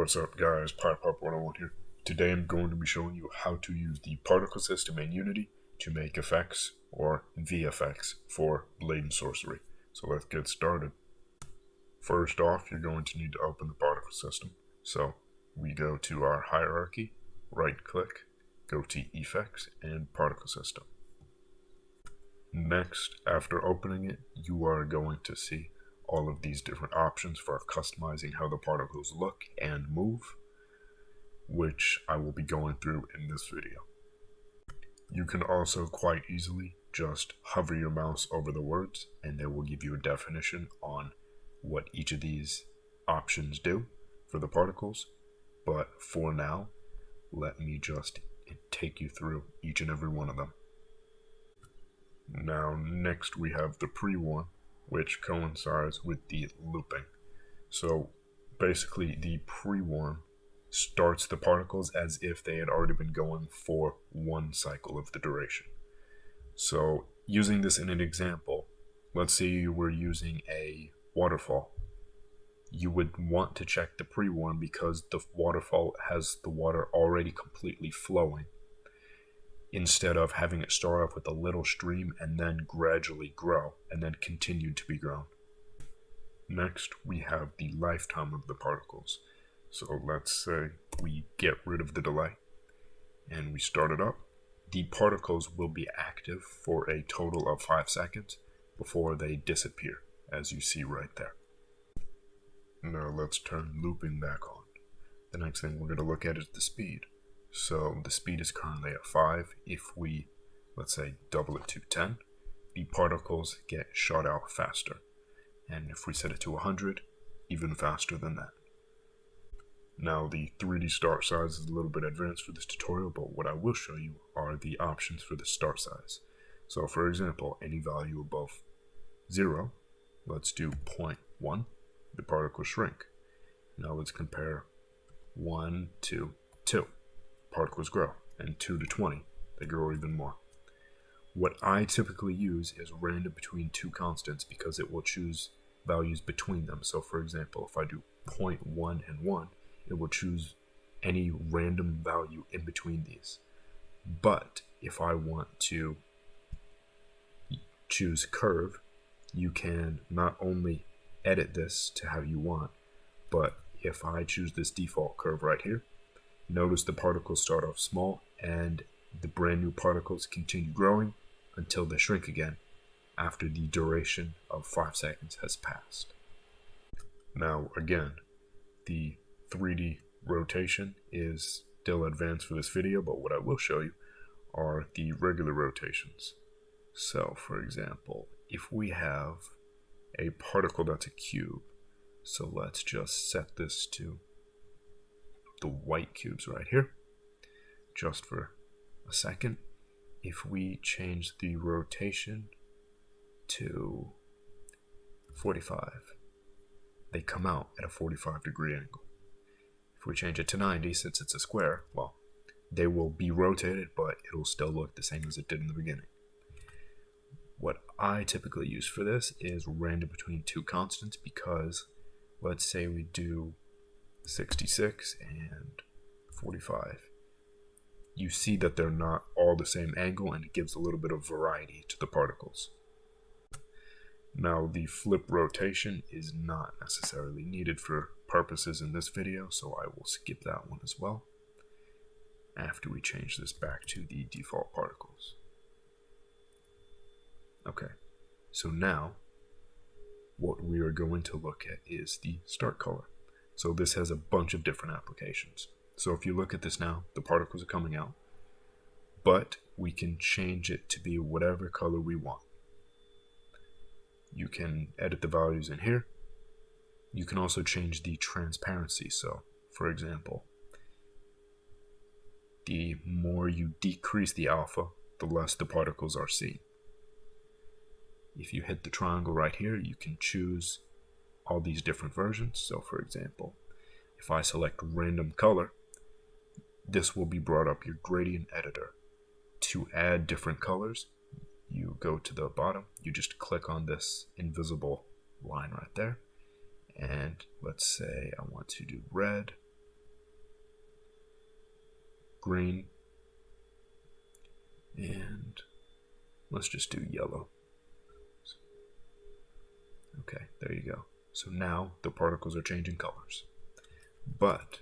What's up guys, PyPop101 here. Today I'm going to be showing you how to use the particle system in Unity to make effects or VFX for Blade and Sorcery. So let's get started. First off, you're going to need to open the particle system. So we go to our hierarchy, right click, go to Effects and Particle System. Next, after opening it, you are going to see all of these different options for customizing how the particles look and move, which I will be going through in this video. You can also quite easily just hover your mouse over the words and it will give you a definition on what each of these options do for the particles. But for now, let me just take you through each and every one of them. Now next we have the pre-warm, which coincides with the looping. So basically the pre-warm starts the particles as if they had already been going for one cycle of the duration. So using this in an example, let's say you were using a waterfall. You would want to check the pre-warm because the waterfall has the water already completely flowing, instead of having it start off with a little stream and then gradually grow and then continue to be grown. Next, we have the lifetime of the particles. So let's say we get rid of the delay and we start it up. The particles will be active for a total of 5 seconds before they disappear, as you see right there. Now let's turn looping back on. The next thing we're going to look at is the speed. So the speed is currently at 5. If we, let's say, double it to 10, the particles get shot out faster. And if we set it to 100, even faster than that. Now the 3D start size is a little bit advanced for this tutorial, but what I will show you are the options for the start size. So for example, any value above 0, let's do 0.1, the particles shrink. Now let's compare 1 to 2. Particles grow, and 2 to 20, they grow even more. What I typically use is random between two constants because it will choose values between them. So for example, if I do 0.1 and 1, it will choose any random value in between these. But if I want to choose curve, you can not only edit this to how you want, but if I choose this default curve right here, notice the particles start off small and the brand new particles continue growing until they shrink again after the duration of 5 seconds has passed. Now again, the 3D rotation is still advanced for this video, but what I will show you are the regular rotations. So for example, if we have a particle that's a cube, so let's just set this to the white cubes right here, just for a second. If we change the rotation to 45, they come out at a 45-degree angle. If we change it to 90, since it's a square, well, they will be rotated, but it'll still look the same as it did in the beginning. What I typically use for this is random between two constants because let's say we do 66 and 45. You see that they're not all the same angle and it gives a little bit of variety to the particles. Now the flip rotation is not necessarily needed for purposes in this video, so I will skip that one as well after we change this back to the default particles. Okay, so now what we are going to look at is the start color. So this has a bunch of different applications. So if you look at this now, the particles are coming out, but we can change it to be whatever color we want. You can edit the values in here. You can also change the transparency. So for example, the more you decrease the alpha, the less the particles are seen. If you hit the triangle right here, you can choose all these different versions. So for example, if I select random color, this will be brought up your gradient editor. To add different colors, you go to the bottom, you just click on this invisible line right there, and let's say I want to do red, green, and let's just do yellow. Okay, there you go. So now the particles are changing colors. But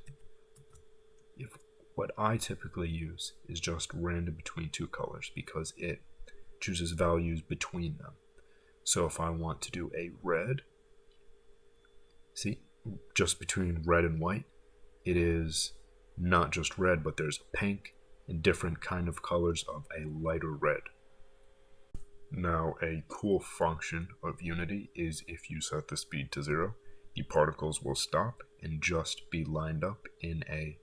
what I typically use is just random between two colors because it chooses values between them. So if I want to do a red, see, just between red and white, it is not just red, but there's pink and different kind of colors of a lighter red. Now, a cool function of Unity is if you set the speed to 0, the particles will stop and just be lined up in a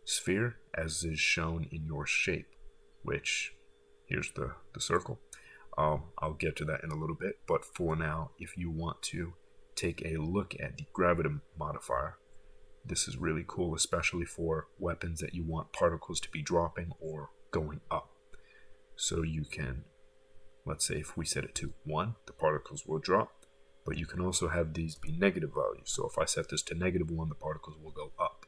sphere as is shown in your shape, which, here's the circle. I'll get to that in a little bit, but for now, if you want to take a look at the gravity modifier, this is really cool, especially for weapons that you want particles to be dropping or going up. So you can, let's say if we set it to 1, the particles will drop, but you can also have these be negative values. So if I set this to -1, the particles will go up.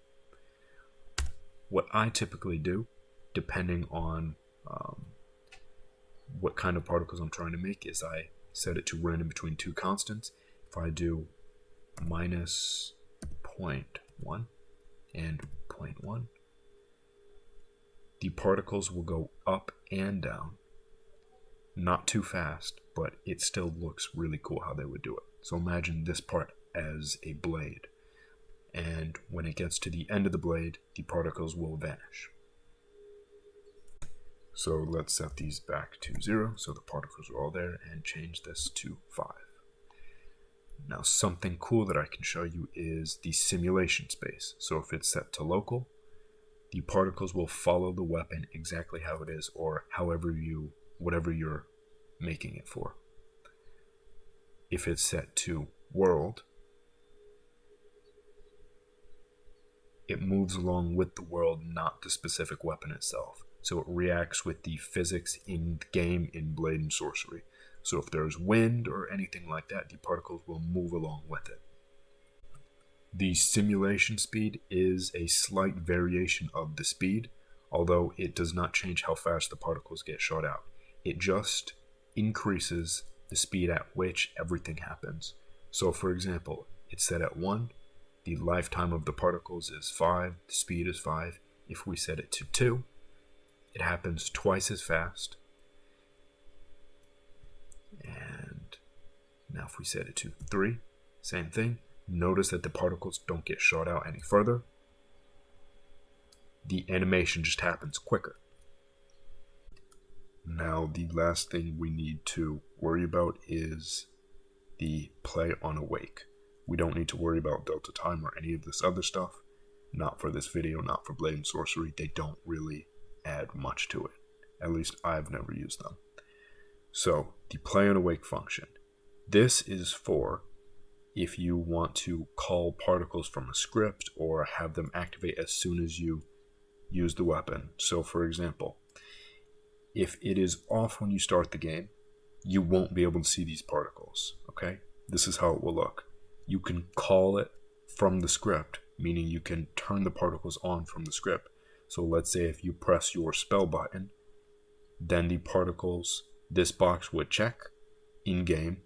What I typically do, depending on what kind of particles I'm trying to make, is I set it to random between two constants. If I do -0.1 and 0.1, the particles will go up and down. Not too fast, but it still looks really cool how they would do it. So imagine this part as a blade, and when it gets to the end of the blade, the particles will vanish. So let's set these back to 0, so the particles are all there, and change this to 5. Now something cool that I can show you is the simulation space. So if it's set to local, the particles will follow the weapon exactly how it is, or whatever you're making it for. If it's set to world, it moves along with the world, not the specific weapon itself. So it reacts with the physics in the game in Blade and Sorcery. So if there's wind or anything like that, the particles will move along with it. The simulation speed is a slight variation of the speed, although it does not change how fast the particles get shot out. It just increases the speed at which everything happens. So for example, it's set at 1, the lifetime of the particles is 5, the speed is 5. If we set it to 2, it happens twice as fast. And now if we set it to 3, same thing. Notice that the particles don't get shot out any further. The animation just happens quicker. Now the last thing we need to worry about is the play on awake. We don't need to worry about delta time or any of this other stuff. Not for this video, not for Blade and Sorcery. They don't really add much to it. At least I've never used them. So the play on awake function. This is for if you want to call particles from a script or have them activate as soon as you use the weapon. So for example, if it is off when you start the game, you won't be able to see these particles, okay? This is how it will look. You can call it from the script, meaning you can turn the particles on from the script. So let's say if you press your spell button, then the particles, this box would check in-game,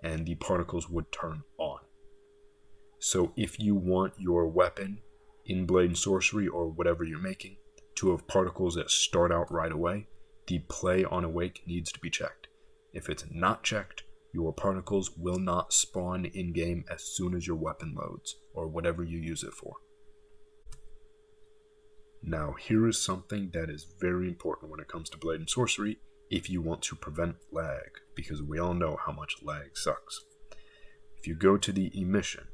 and the particles would turn on. So if you want your weapon in Blade and Sorcery or whatever you're making to have particles that start out right away, the play on awake needs to be checked. If it's not checked, your particles will not spawn in-game as soon as your weapon loads, or whatever you use it for. Now, here is something that is very important when it comes to Blade and Sorcery if you want to prevent lag, because we all know how much lag sucks. If you go to the emission,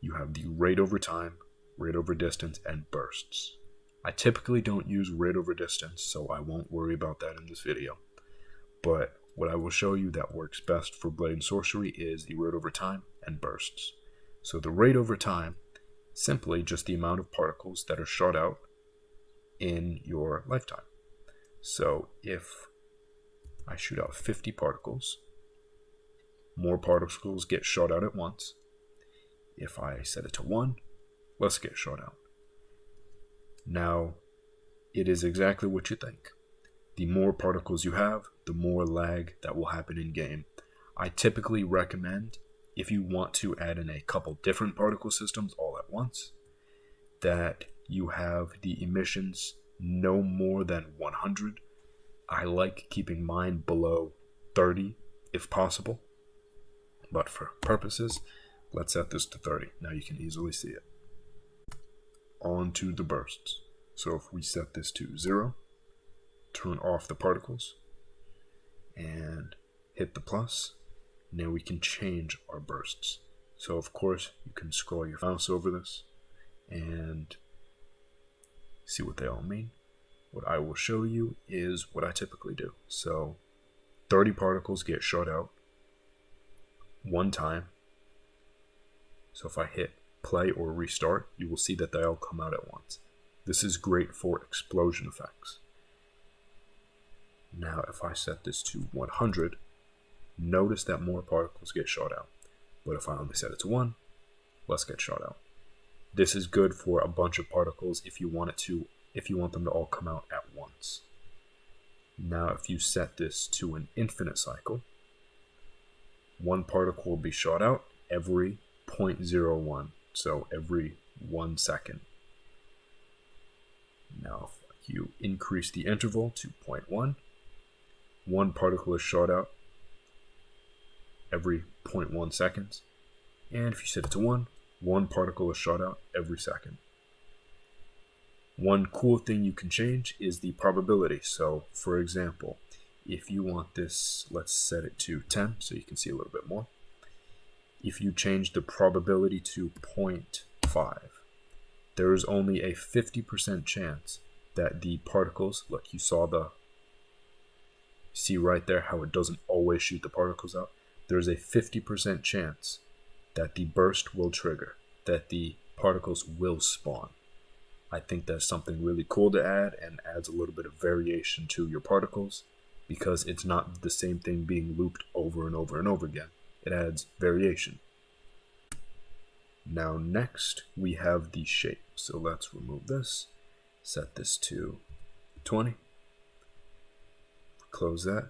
you have the rate over time, rate over distance, and bursts. I typically don't use rate over distance, so I won't worry about that in this video. But what I will show you that works best for Blade and Sorcery is the rate over time and bursts. So the rate over time, simply just the amount of particles that are shot out in your lifetime. So if I shoot out 50 particles, more particles get shot out at once. If I set it to 1, less get shot out. Now, it is exactly what you think. The more particles you have, the more lag that will happen in game. I typically recommend, if you want to add in a couple different particle systems all at once, that you have the emissions no more than 100. I like keeping mine below 30 if possible, but for purposes, let's set this to 30. Now you can easily see it. On to the bursts. So if we set this to 0, turn off the particles, and hit the plus, now we can change our bursts. So of course, you can scroll your mouse over this and see what they all mean. What I will show you is what I typically do. So 30 particles get shot out one time. So if I hit play or restart, you will see that they all come out at once. This is great for explosion effects. Now if I set this to 100, notice that more particles get shot out. But if I only set it to 1, less get shot out. This is good for a bunch of particles if you want them to all come out at once. Now if you set this to an infinite cycle, one particle will be shot out every 0.01, so every 1 second. Now if you increase the interval to 0.1, one particle is shot out every 0.1 seconds, and if you set it to 1, one particle is shot out every second. One cool thing you can change is the probability. So for example, if you want this, let's set it to 10 so you can see a little bit more. If you change the probability to 0.5, there is only a 50% chance that the particles, look, you see right there how it doesn't always shoot the particles out. There's a 50% chance that the burst will trigger, that the particles will spawn. I think that's something really cool to add and adds a little bit of variation to your particles because it's not the same thing being looped over and over and over again. It adds variation. Now next we have the shape. So let's remove this, set this to 20, close that,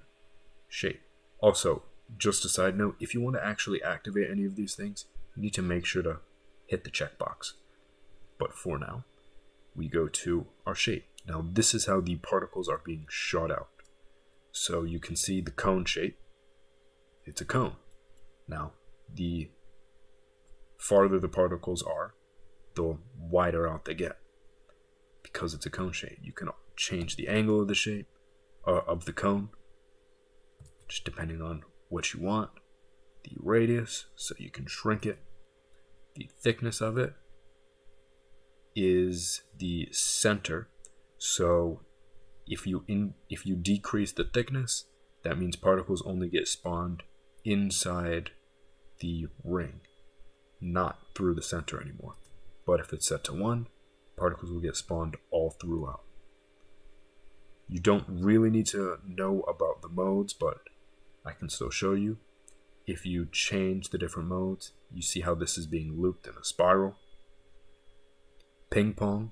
shape. Also, just a side note, if you want to actually activate any of these things, you need to make sure to hit the checkbox. But for now, we go to our shape. Now this is how the particles are being shot out. So you can see the cone shape. It's a cone. Now the farther the particles are, the wider out they get. Because it's a cone shape, you can change the angle of the shape, of the cone, just depending on what you want. The radius, so you can shrink it. The thickness of it is the center. So if you decrease the thickness, that means particles only get spawned inside the ring, not through the center anymore. But if it's set to 1, particles will get spawned all throughout. You don't really need to know about the modes, but I can still show you. If you change the different modes, you see how this is being looped in a spiral. Ping pong,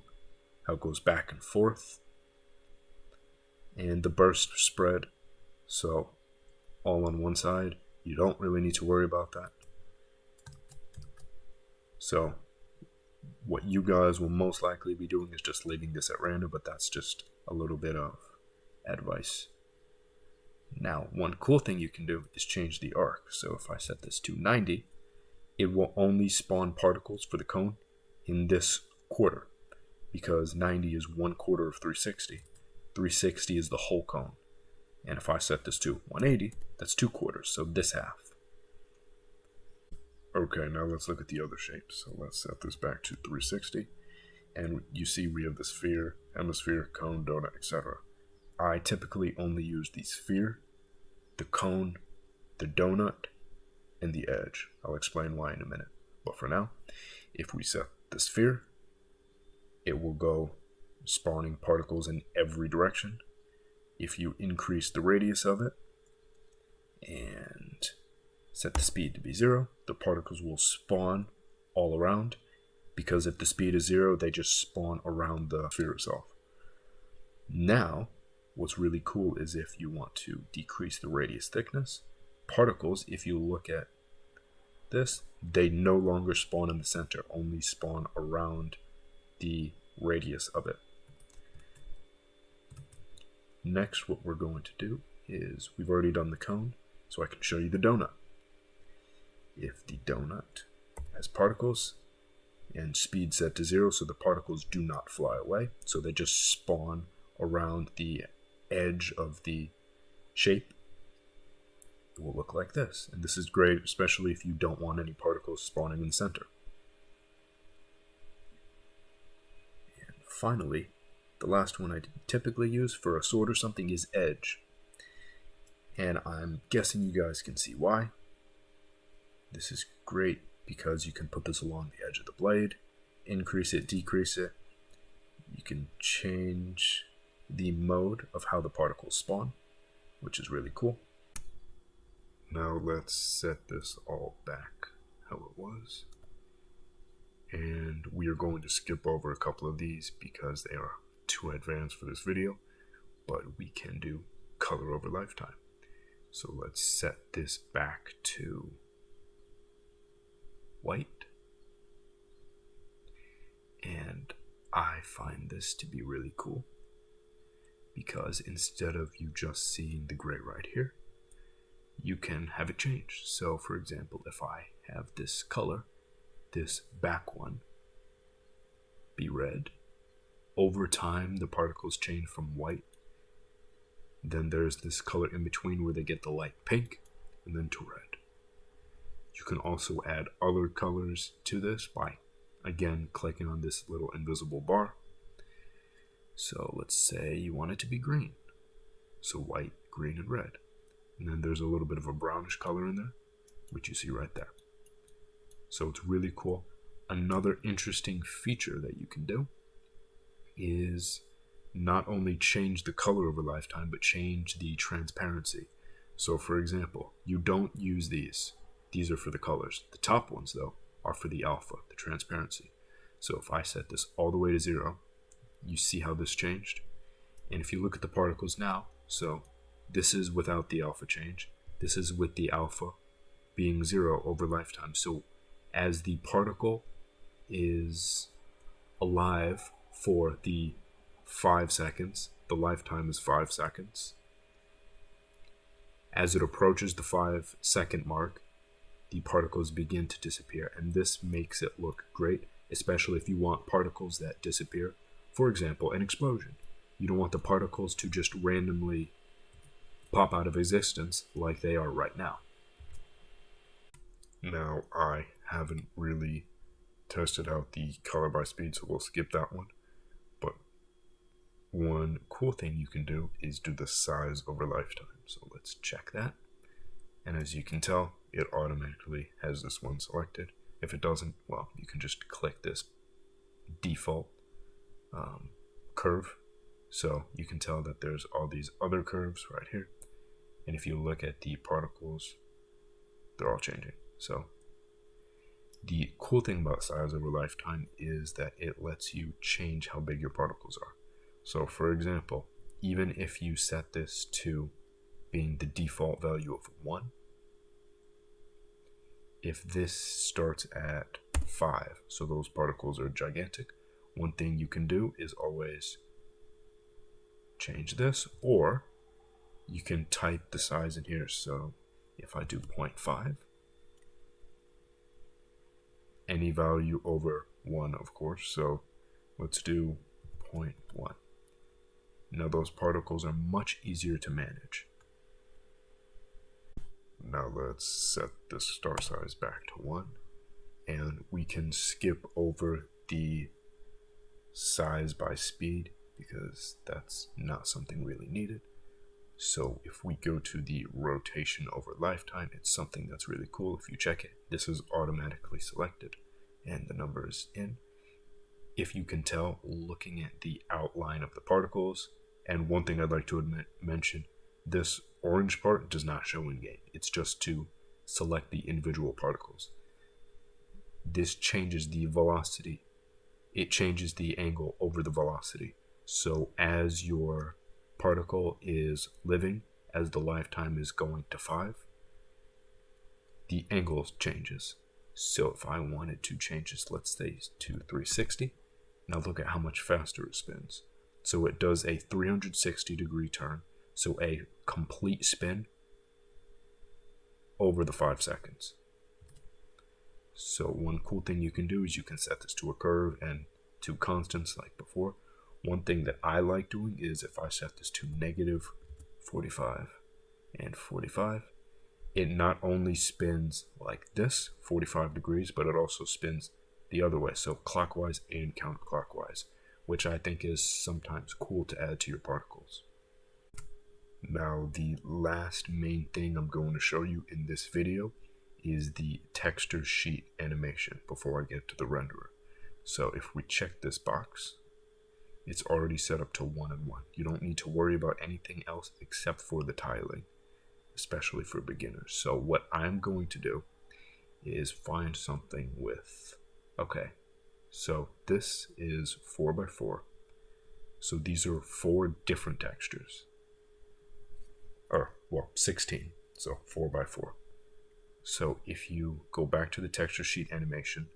how it goes back and forth. And the burst spread, so all on one side. You don't really need to worry about that. So what you guys will most likely be doing is just leaving this at random, but that's just a little bit of advice. Now, one cool thing you can do is change the arc. So if I set this to 90, it will only spawn particles for the cone in this quarter, because 90 is 1/4 of 360. 360 is the whole cone. And if I set this to 180, that's 2/4, so this half. Okay, now let's look at the other shapes. So let's set this back to 360. And you see we have the sphere, hemisphere, cone, donut, etc. I typically only use the sphere, the cone, the donut, and the edge. I'll explain why in a minute. But for now, if we set the sphere, it will go spawning particles in every direction. If you increase the radius of it and set the speed to be 0, the particles will spawn all around, because if the speed is 0, they just spawn around the sphere itself. Now, what's really cool is if you want to decrease the radius thickness, particles, if you look at this, they no longer spawn in the center, only spawn around the radius of it. Next, what we're going to do is, we've already done the cone, so I can show you the donut. If the donut has particles and speed set to 0, so the particles do not fly away, so they just spawn around the edge of the shape, it will look like this. And this is great, especially if you don't want any particles spawning in the center. And finally, the last one I typically use for a sword or something is edge. And I'm guessing you guys can see why. This is great because you can put this along the edge of the blade, increase it, decrease it. You can change the mode of how the particles spawn, which is really cool. Now let's set this all back how it was. And we are going to skip over a couple of these because they are too advanced for this video, but we can do color over lifetime. So let's set this back to white. And I find this to be really cool because instead of you just seeing the gray right here, you can have it change. So for example, if I have this color, this back one, be red, over time the particles change from white. Then there's this color in between where they get the light pink, and then to red. You can also add other colors to this by, again, clicking on this little invisible bar. So let's say you want it to be green. So white, green, and red. And then there's a little bit of a brownish color in there, which you see right there. So it's really cool. Another interesting feature that you can do is not only change the color over lifetime, but change the transparency. So for example, you don't use these. These are for the colors. The top ones, though, are for the alpha, the transparency. So if I set this all the way to 0, you see how this changed? And if you look at the particles now, so this is without the alpha change. This is with the alpha being 0 over lifetime. So as the particle is alive for the 5 seconds, the lifetime is 5 seconds. As it approaches the 5-second mark, the particles begin to disappear, and this makes it look great, especially if you want particles that disappear. For example, an explosion. You don't want the particles to just randomly pop out of existence like they are right now. Now, I haven't really tested out the color by speed, so we'll skip that one. But one cool thing you can do is do the size over lifetime. So let's check that. And as you can tell, it automatically has this one selected. If it doesn't, well, you can just click this default curve. So you can tell that there's all these other curves right here. And if you look at the particles, they're all changing. So the cool thing about size over lifetime is that it lets you change how big your particles are. So for example, even if you set this to being the default value of 1, if this starts at 5, so those particles are gigantic, one thing you can do is always change this, or you can type the size in here. So if I do 0.5, any value over 1, of course, so let's do 0.1. Now those particles are much easier to manage. Now let's set the star size back to 1, and we can skip over the size by speed because that's not something really needed. So if we go to the rotation over lifetime, it's something that's really cool. If you check it, this is automatically selected and the number is in. If you can tell, looking at the outline of the particles, and one thing I'd like to mention, this orange part does not show in game. It's just to select the individual particles. This changes the velocity. It changes the angle over the velocity. So as your particle is living, as the lifetime is going to 5, the angle changes. So if I wanted to change this, let's say to 360, now look at how much faster it spins. So it does a 360-degree turn, so a complete spin over the 5 seconds. So one cool thing you can do is you can set this to a curve and to constants like before. One thing that I like doing is if I set this to negative 45 and 45, it not only spins like this, 45 degrees, but it also spins the other way, so clockwise and counterclockwise, which I think is sometimes cool to add to your particles. Now, the last main thing I'm going to show you in this video is the texture sheet animation before I get to the renderer. So if we check this box, it's already set up to 1 and 1. You don't need to worry about anything else except for the tiling, especially for beginners. So what I'm going to do is find something with, okay, so this is 4x4. So these are 4 different textures. Or, well, 16, so 4x4. So if you go back to the texture sheet animation,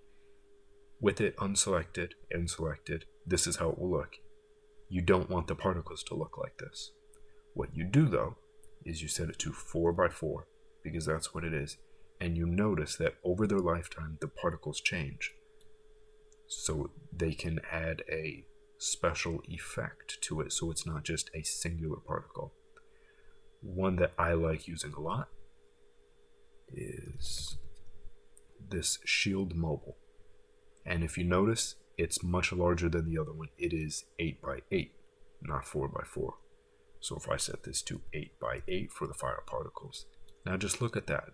with it unselected and selected, this is how it will look. You don't want the particles to look like this. What you do though, is you set it to 4x4, because that's what it is, and you notice that over their lifetime, the particles change. So they can add a special effect to it, so it's not just a singular particle. One that I like using a lot is this Shield Mobile. And if you notice, it's much larger than the other one. It is 8x8, not 4x4. So if I set this to 8x8 for the fire particles, now just look at that.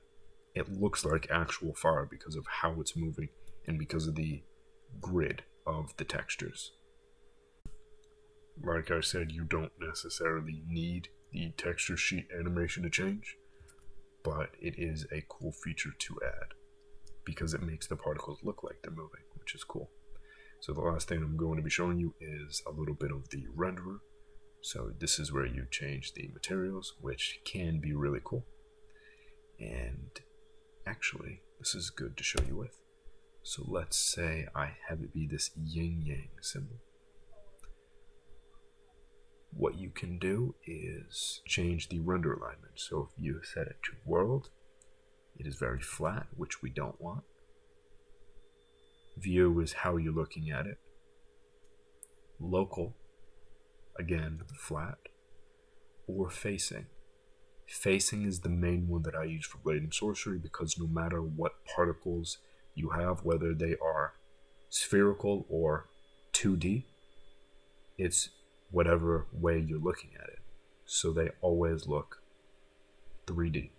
It looks like actual fire because of how it's moving and because of the grid of the textures. Like I said, you don't necessarily need the texture sheet animation to change, but it is a cool feature to add because it makes the particles look like they're moving, which is cool. So the last thing I'm going to be showing you is a little bit of the renderer. So this is where you change the materials, which can be really cool. And actually, this is good to show you with. So let's say I have it be this yin-yang symbol. What you can do is change the render alignment. So if you set it to world, it is very flat, which we don't want. View is how you're looking at it. Local, again, flat. Or facing. Facing is the main one that I use for Blade and Sorcery because no matter what particles you have, whether they are spherical or 2D, it's whatever way you're looking at it. So they always look 3D.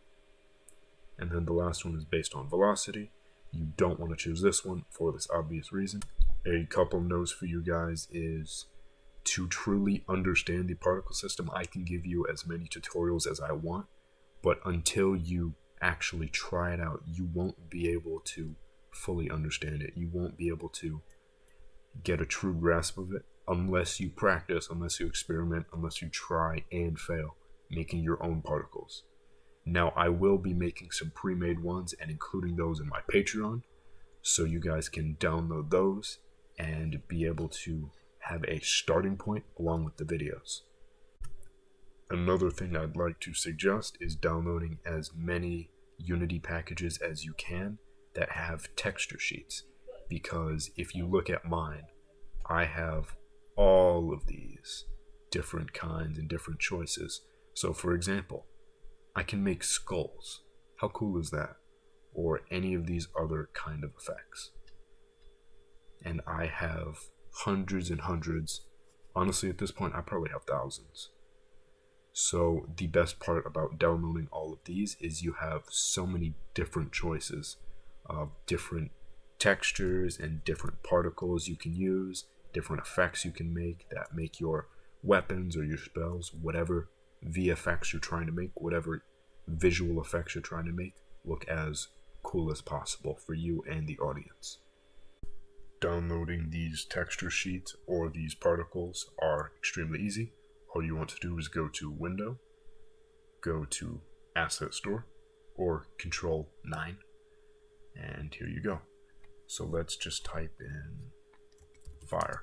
And then the last one is based on velocity. You don't want to choose this one for this obvious reason. A couple notes for you guys is to truly understand the particle system, I can give you as many tutorials as I want, but until you actually try it out, you won't be able to fully understand it. You won't be able to get a true grasp of it unless you practice, unless you experiment, unless you try and fail making your own particles. Now, I will be making some pre-made ones and including those in my Patreon, so you guys can download those and be able to have a starting point along with the videos. Another thing I'd like to suggest is downloading as many Unity packages as you can that have texture sheets, because if you look at mine, I have all of these different kinds and different choices. So for example, I can make skulls. How cool is that? Or any of these other kind of effects. And I have hundreds and hundreds. Honestly, at this point, I probably have thousands. So the best part about downloading all of these is you have so many different choices of different textures and different particles you can use, different effects you can make that make your weapons or your spells, whatever VFX you're trying to make, whatever visual effects you're trying to make, look as cool as possible for you and the audience. downloading these texture sheets or these particles are extremely easy. All you want to do is go to Window, go to Asset Store, or Control 9, and here you go. So let's just type in fire.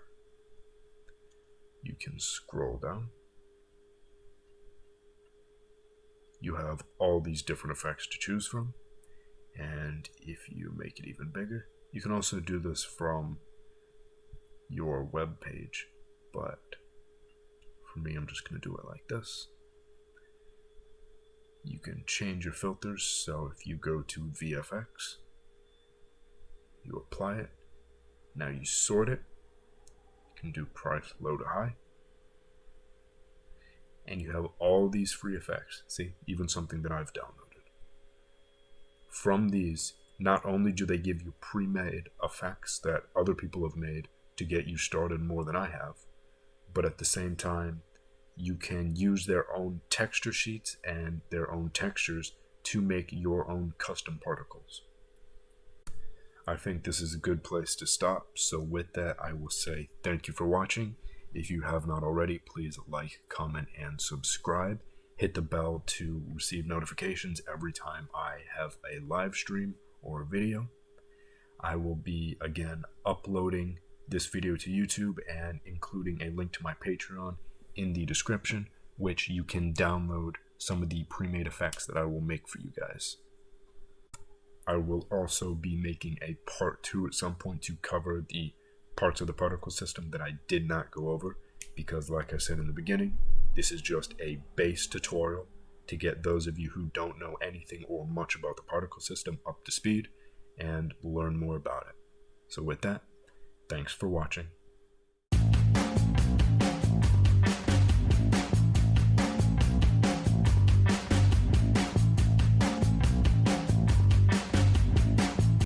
You can scroll down. You have all these different effects to choose from, and if you make it even bigger, you can also do this from your web page, but for me, I'm just going to do it like this. You can change your filters, so if you go to VFX, you apply it, now you sort it, you can do price low to high, and you have all these free effects. See, even something that I've downloaded. From these, not only do they give you pre-made effects that other people have made to get you started more than I have, but at the same time, you can use their own texture sheets and their own textures to make your own custom particles. I think this is a good place to stop, so with that, I will say thank you for watching. If you have not already, please like, comment, and subscribe. Hit the bell to receive notifications every time I have a live stream or a video. I will be, again, uploading this video to YouTube and including a link to my Patreon in the description, which you can download some of the pre-made effects that I will make for you guys. I will also be making a part 2 at some point to cover the parts of the particle system that I did not go over, because like I said in the beginning, this is just a base tutorial to get those of you who don't know anything or much about the particle system up to speed and learn more about it. So with that, thanks for watching.